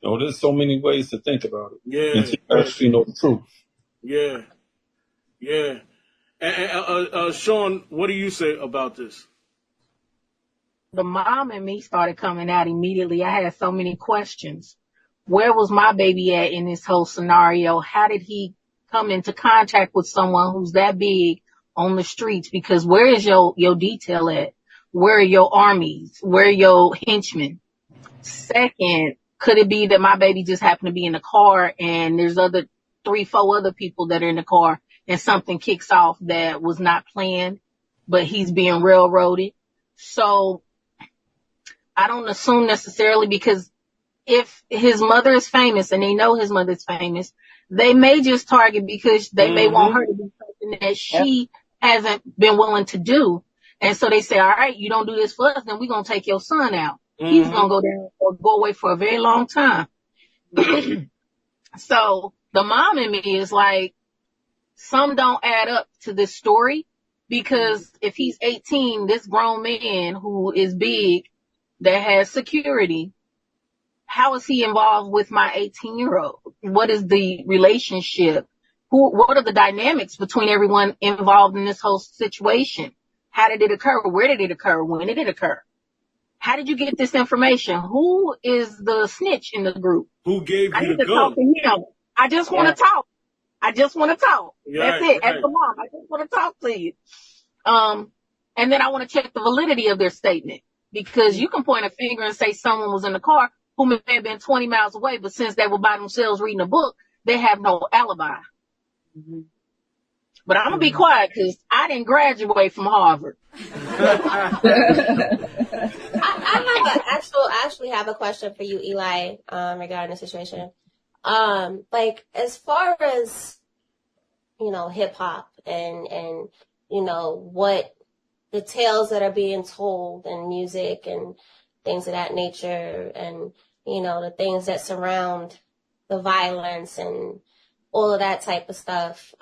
there's so many ways to think about it. Yeah. And to actually know the truth. Yeah. Yeah. And Sean, what do you say about this? The mom and me started coming out immediately. I had so many questions. Where was my baby at in this whole scenario? How did he come into contact with someone who's that big on the streets? Because where is your detail at? Where are your armies? Where are your henchmen? Second, could it be that my baby just happened to be in the car and there's 3-4 other people that are in the car and something kicks off that was not planned, but he's being railroaded? So I don't assume necessarily, because if his mother is famous and they know his mother's famous, they may just target because they may want her to do something that she hasn't been willing to do. And so they say, all right, you don't do this for us, then we're going to take your son out. He's going to go down or go away for a very long time. So the mom in me is like, some don't add up to this story, because if he's 18, this grown man who is big, that has security, how is he involved with my 18-year-old? What is the relationship? What are the dynamics between everyone involved in this whole situation? How did it occur? Where did it occur? When did it occur? How did you get this information? Who is the snitch in the group? Who gave I you need the to talk gun? to him. I just want to talk. I just want to talk. Yeah, That's it. right. As the mom, I just want to talk to you. And then I want to check the validity of their statement, because you can point a finger and say someone was in the car who may have been 20 miles away, but since they were by themselves reading a book, they have no alibi. But I'm going to be quiet because I didn't graduate from Harvard. I actually have a question for you, Eli, regarding the situation. As far as, hip hop and, what the tales that are being told in music and things of that nature, and, the things that surround the violence and all of that type of stuff.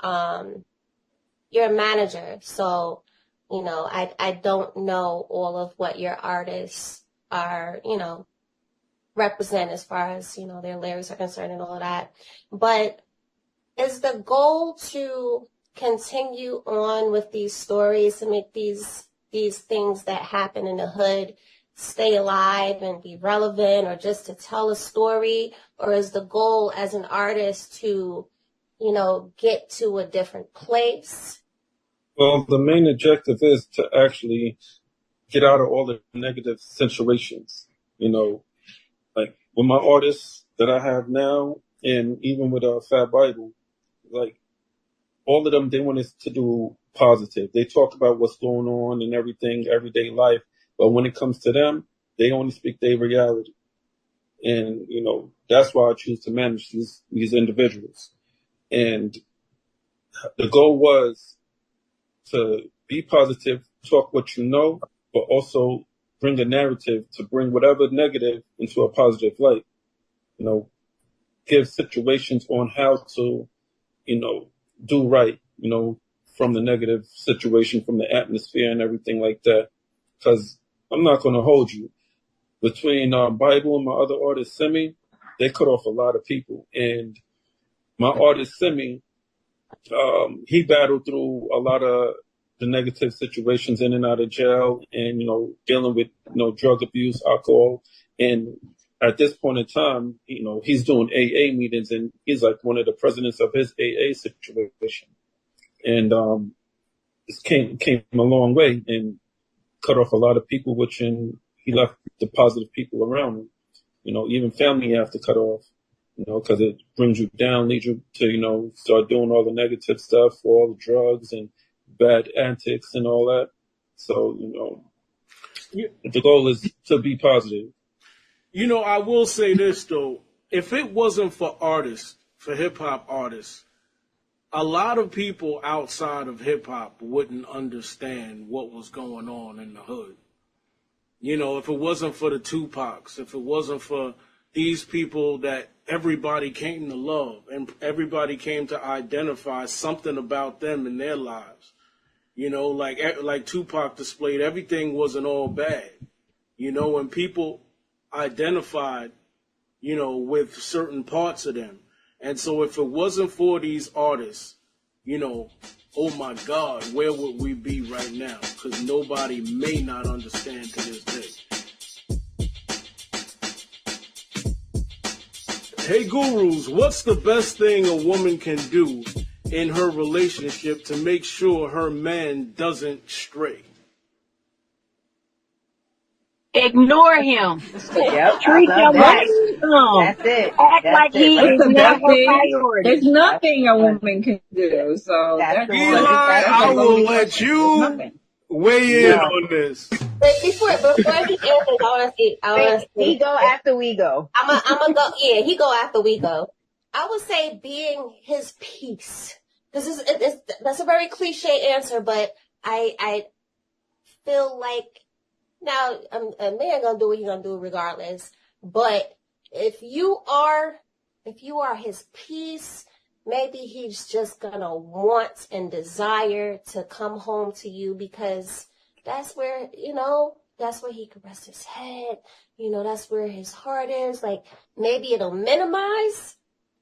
You're a manager, so, I don't know all of what your artists are, represent as far as, their lyrics are concerned and all of that. But is the goal to continue on with these stories, to make these things that happen in the hood stay alive and be relevant, or just to tell a story? Or is the goal as an artist to, get to a different place? Well, the main objective is to actually get out of all the negative situations. Like with my artists that I have now, and even with Fat Bible, like all of them, they want us to do positive. They talk about what's going on and everything, everyday life, but when it comes to them, they only speak their reality. And that's why I choose to manage these individuals. And the goal was to be positive, talk what you know, but also bring a narrative to bring whatever negative into a positive light. Give situations on how to, do right, from the negative situation, from the atmosphere and everything like that. Because I'm not going to hold you. Between Bible and my other artist, Simi, they cut off a lot of people. And my artist, Simi, he battled through a lot of the negative situations in and out of jail and, dealing with, drug abuse, alcohol. And at this point in time, he's doing AA meetings and he's like one of the presidents of his AA situation. And this came a long way and cut off a lot of people, and he left the positive people around him. Even family you have to cut off, because it brings you down, leads you to, start doing all the negative stuff, all the drugs and bad antics and all that. So, the goal is to be positive. I will say this, though. If it wasn't for artists, for hip-hop artists, a lot of people outside of hip-hop wouldn't understand what was going on in the hood. If it wasn't for the Tupacs, if it wasn't for these people that everybody came to love and everybody came to identify something about them in their lives, like Tupac displayed, everything wasn't all bad, and people identified, with certain parts of them. And so if it wasn't for these artists, oh my God, where would we be right now? Because nobody may not understand to this day. Hey gurus, what's the best thing a woman can do in her relationship to make sure her man doesn't stray? Ignore him. Yep, Treat him like That's it. act That's like he it. is That's the not best a thing. priority. There's nothing a woman can do. So That's the Eli, one. I will let you nothing. weigh in No. on this. But before he answers, I want to He go after we go. I'm gonna go. Yeah, he go after we go. I would say being his peace. That's a very cliche answer, but I feel like now a man gonna do what he gonna do regardless. But if you are his peace, maybe he's just gonna want and desire to come home to you because that's where that's where he can rest his head. That's where his heart is. Like maybe it'll minimize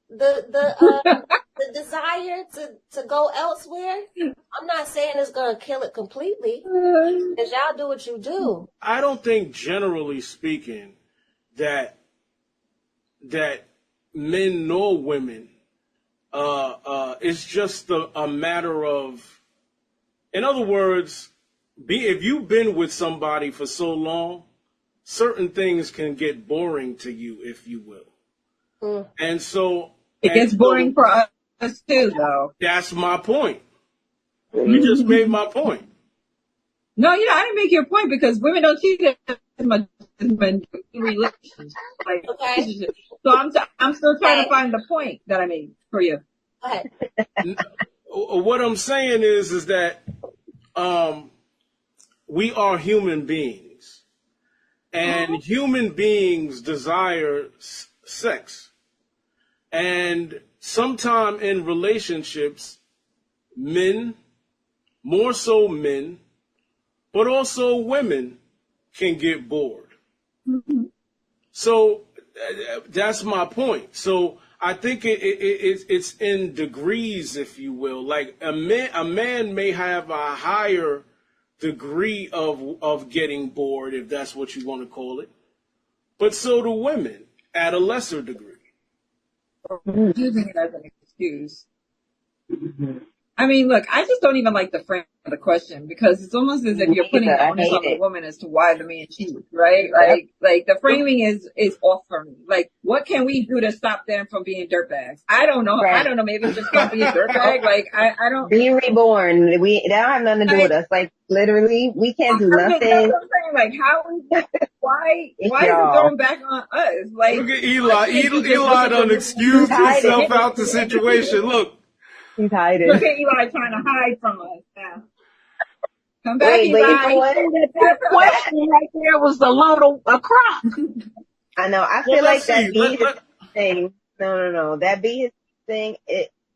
the desire to go elsewhere. I'm not saying it's gonna kill it completely, because y'all do what you do. I don't think, generally speaking, that men nor women, it's just a matter of, in other words, if you've been with somebody for so long, certain things can get boring to you, if you will. And so It gets boring for us too, though. That's my point. You just made my point. No, I didn't make your point because women don't cheat as much as men do in relationships. Okay. So I'm still trying to find the point that I made for you. Go ahead. What I'm saying is that we are human beings, and human beings desire sex. And sometime in relationships, men, more so men, but also women can get bored. Mm-hmm. So that's my point. So I think it's in degrees, if you will. Like a man may have a higher degree of getting bored, if that's what you want to call it, but so do women at a lesser degree. Using it as an excuse. Mm-hmm. I mean, look, I just don't even like the frame of the question because it's almost as if you're putting the onus on the woman as to why the man cheats, right? Like the framing is off for me. Like, what can we do to stop them from being dirtbags? I don't know. Right. I don't know. Maybe just stop being dirtbag. Like, I don't. Be reborn. That don't have nothing to do with us. Like, literally, we can't do That's nothing. what I'm saying. Like, why is it going back on us? Like, look at Eli. Eli done excused himself out the situation. Look. He's hiding. Look at Eli trying to hide from us now. Come back, Wait, Eli. That question right there was a crop. I know. I feel like that be his thing. No. That be his thing.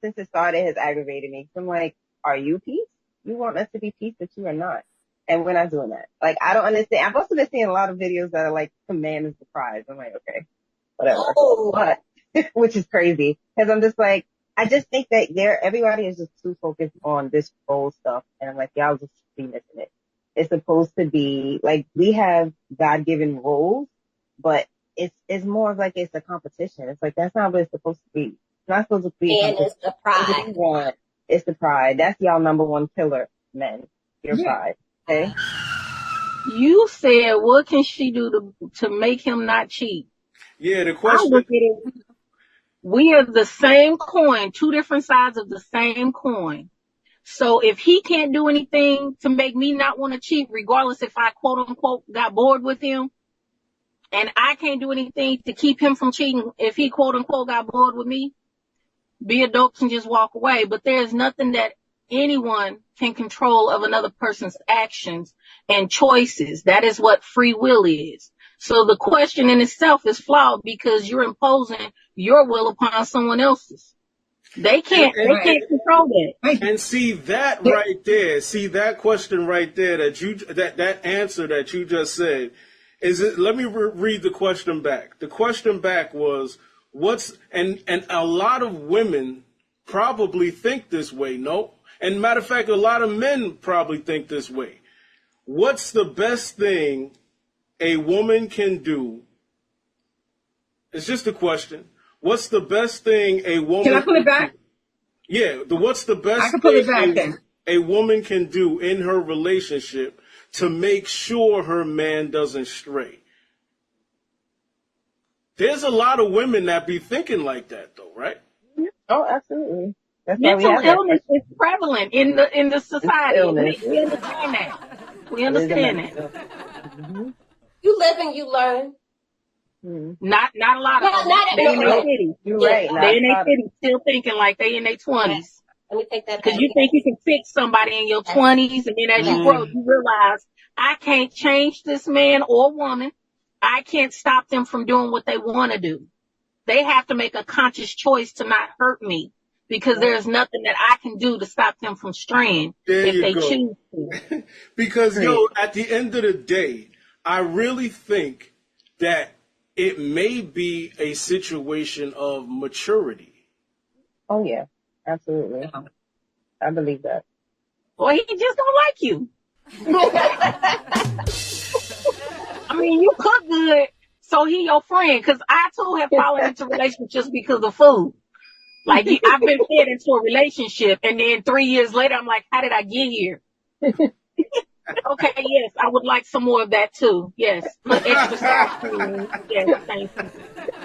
Since it started has aggravated me. So I'm like, are you peace? You want us to be peace, but you are not. And we're not doing that. Like, I don't understand. I've also been seeing a lot of videos that are like command and surprise. I'm like, okay, whatever. But, which is crazy. Because I'm just like, I just think that everybody is just too focused on this role stuff. And I'm like, y'all just be missing it. It's supposed to be like, we have God-given roles, but it's more of like it's a competition. It's like, that's not what it's supposed to be. It's not supposed to be. And it's the pride. It's the pride. That's y'all number one pillar, men. Your pride. Okay? You said, what can she do to make him not cheat? Yeah, the question. I look at it. We are the same coin, two different sides of the same coin. So if he can't do anything to make me not want to cheat, regardless if I quote unquote got bored with him, and I can't do anything to keep him from cheating if he quote unquote got bored with me, be adults and just walk away. But there's nothing that anyone can control of another person's actions and choices. That is what free will is. So the question in itself is flawed because you're imposing your will upon someone else's. They can't control that. And see that right there, that question right there that answer that you just said, let me read the question back. The question back was, and a lot of women probably think this way, no? And matter of fact, a lot of men probably think this way. What's the best thing a woman can do? It's just a question. What's the best thing a woman can I put it back? Yeah, what's the best I can put it back thing a woman can do in her relationship to make sure her man doesn't stray? There's a lot of women that be thinking like that, though, right? Oh, absolutely. That's why mental illness is prevalent in the society. We understand that. We understand that. Mm-hmm. You live and you learn. Not a lot of them. They in their cities. You're right. They in their cities still thinking like they in their 20s. Let me take that back. Because you think you can fix somebody in your 20s, and then as you grow, you realize, I can't change this man or woman. I can't stop them from doing what they want to do. They have to make a conscious choice to not hurt me because there's nothing that I can do to stop them from straying if they choose to. Because, at the end of the day, I really think that it may be a situation of maturity. Oh, yeah. Absolutely. I believe that. Well, he just don't like you. I mean, you cook good, so he your friend. Because I, too, have fallen into relationships because of food. Like, I've been fed into a relationship, and then 3 years later, I'm like, how did I get here? Okay, yes, I would like some more of that, too. Yes, put extra sour cream. Yes, thank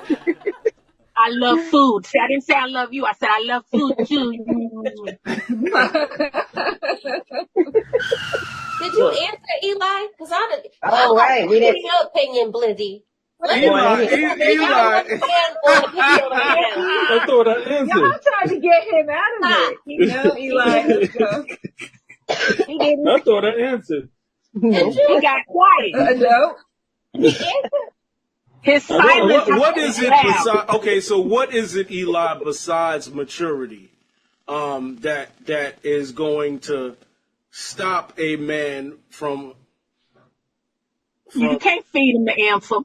you. I love food. See, I didn't say I love you. I said I love food, too. Did you answer, Eli? Because right. We didn't your opinion, Blizzy. Eli. I thought I answered. Y'all tried to get him out of it. Eli, let's go. I thought I answered. He got quiet. No. His silence. What is it besides? Okay, so what is it, Eli, besides maturity, that is going to stop a man from? You can't feed him the answer.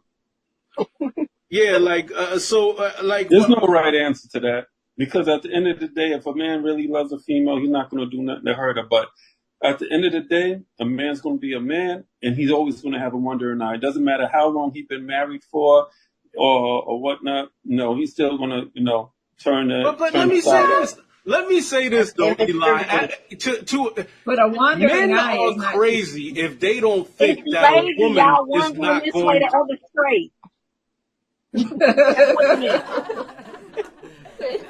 Yeah, like There's no right answer to that, because at the end of the day, if a man really loves a female, he's not going to do nothing to hurt her. But at the end of the day, a man's going to be a man, and he's always going to have a wandering eye. It doesn't matter how long he's been married for or whatnot. No, he's still going to, turn the. But let me say this. Let me say this though, Eli. But a wandering Men eye are is not crazy if they don't It's think that a lazy, woman y'all. is One going not this way, going the to. other straight. That's what it is.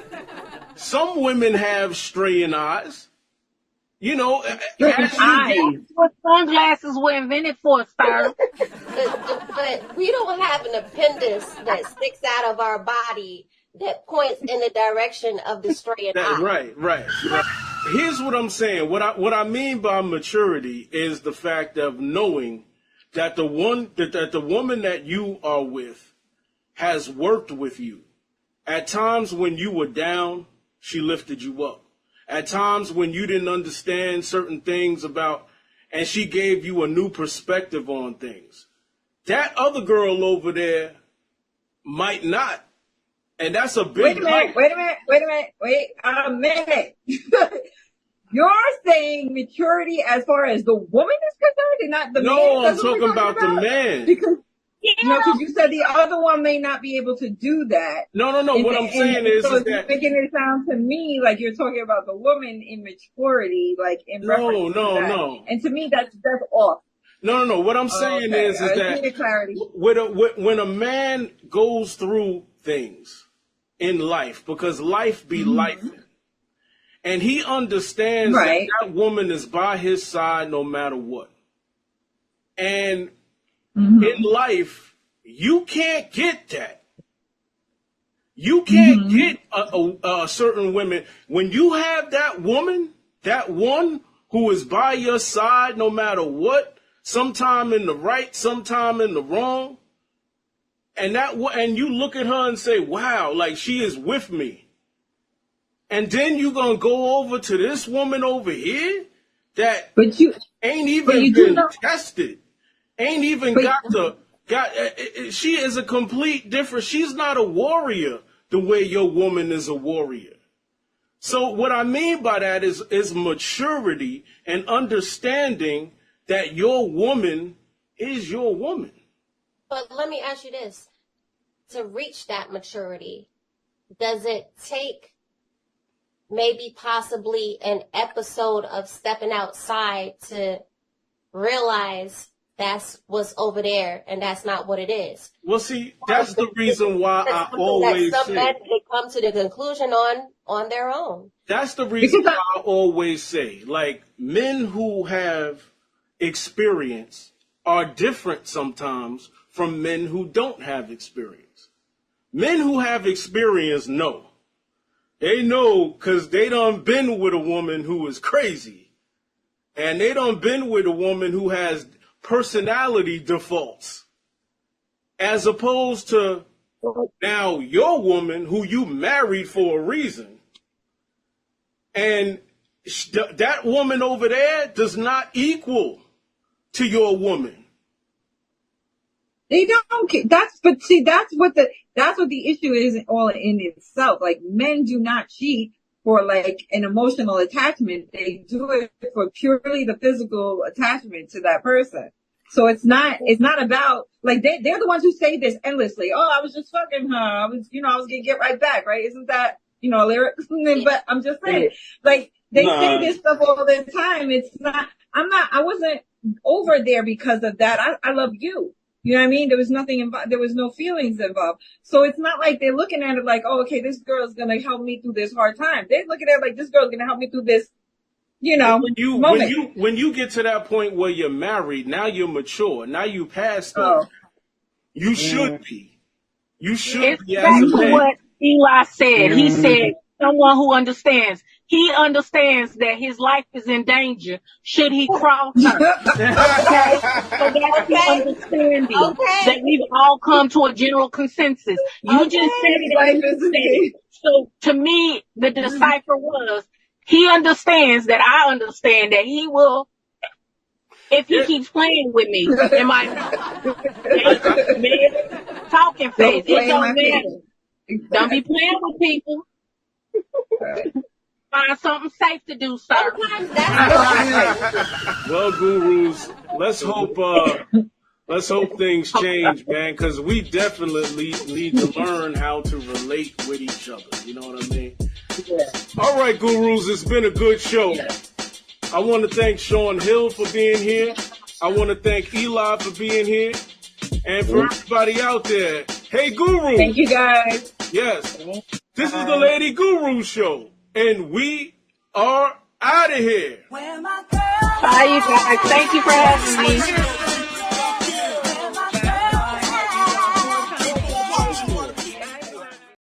Some women have straying eyes. You know, Straight as you eyes. get, That's what sunglasses were invented for, sir. But we don't have an appendix that sticks out of our body that points in the direction of the straying eye. right. Here's what I'm saying. What I mean by maturity is the fact of knowing that the woman that you are with has worked with you. At times when you were down, she lifted you up. At times when you didn't understand certain things and she gave you a new perspective on things. That other girl over there might not. And that's a big Wait a minute. You're saying maturity as far as the woman is concerned and not the man? No, I'm That's what talking we're about the man. Because you said the other one may not be able to do that. No. What I'm saying is it's that making it sound to me like you're talking about the woman in maturity, like in reference to that. No. And to me, that's off. No. What I'm saying is I that need clarity. when a man goes through things in life, because life be life, and he understands that woman is by his side no matter what. And in life, you can't get that. You can't get a certain women. When you have that woman, that one who is by your side no matter what, sometime in the right, sometime in the wrong, and you look at her and say, wow, like she is with me. And then you're going to go over to this woman over here that ain't even been tested. Ain't even she is a complete different. She's not a warrior the way your woman is a warrior. So what I mean by that is maturity and understanding that your woman is your woman. But let me ask you this. To reach that maturity, does it take maybe possibly an episode of stepping outside to realize that's what's over there and that's not what it is? Well, see, that's the reason why I always some say men they come to the conclusion on their own. that's the reason why I always say, like, men who have experience are different sometimes from men who don't have experience. Men who have experience know. They know because they done been with a woman who is crazy. And they done been with a woman who has personality defaults. As opposed to now your woman who you married for a reason. And that woman over there does not equal to your woman. They don't care. That's what the issue is all in itself. Like, men do not cheat for like an emotional attachment. They do it for purely the physical attachment to that person. So it's not about, like, they're the ones who say this endlessly. Oh, I was just fucking her. I was gonna get right back, right? Isn't that, a lyric? But I'm just saying, like, they say this stuff all the time. I wasn't over there because of that. I love you. You know what I mean? There was nothing involved. There was no feelings involved. So it's not like they're looking at it like, oh, okay, this girl's going to help me through this hard time. They're looking at it like, this girl's going to help me through this, moment. When you get to that point where you're married, now you're mature. Now you passed that. You should be. You should be as a It's back to man. what Eli said. He said, someone who understands. He understands that his life is in danger should he cross her. Okay? So that's the understanding that we've all come to a general consensus. You just said it. So to me, the decipher was, he understands that I understand that he will, if he keeps playing with me. Am I talking face? It don't matter. Don't be playing with people. Find something safe to do, sir. Sometimes that's Well, gurus, let's hope Let's hope things change, man, because we definitely need to learn how to relate with each other. You know what I mean? Yeah. All right, gurus, it's been a good show. I want to thank Sean Hill for being here. I want to thank Eli for being here. And for everybody out there, hey, Guru. Thank you, guys. Yes. This is the Lady Guru Show. And we are out of here. Where my girls Bye, you guys. Thank you for having me.